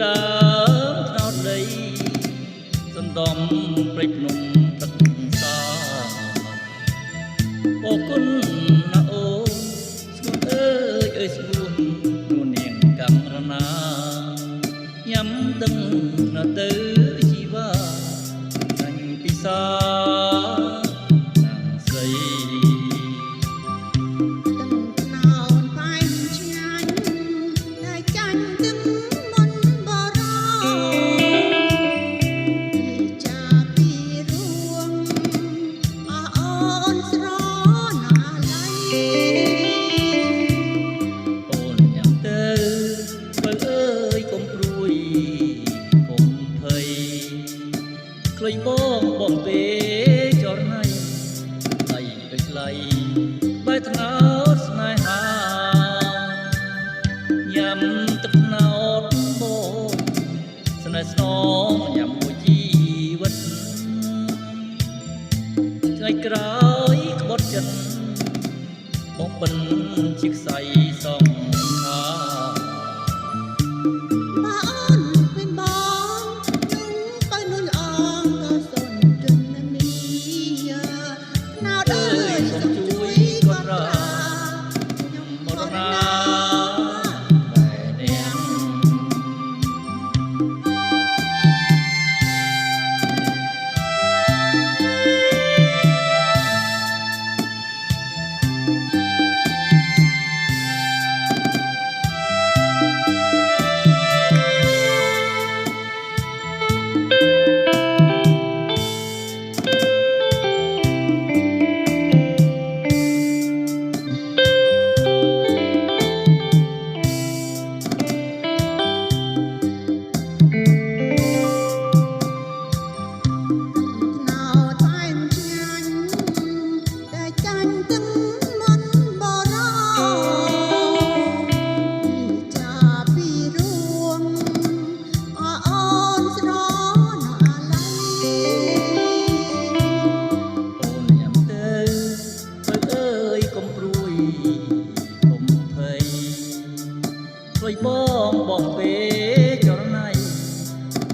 ដើមថ្នោតដីសន្តំព្រៃភ្នំទឹកសាអរគុណណាអូនស្ងួនអើយស្ងួននួននាងកំរណាញ៉ាំដឹងណាទៅជីវ៉ាចាញ់ពិសាណាងស្រីខ្លីបងពេចរណៃដៃដូចឡៃបែកថ្នោតស្នេហាញ៉ាំទឹកថ្នោតបងស្នេហ៍ស្នងញ៉ាំមួយជីវិតថ្ងៃក្រោយក្បត់ចិត្តបងបិនជាខ្សែសងខាបងពេចរណៃ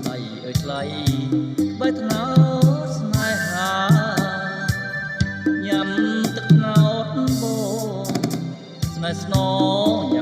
ដៃអើយថ្លៃបែកថ្នោតស្នេហាញ៉ាំទឹកថ្នោតបងស្នេហ៍ស្នង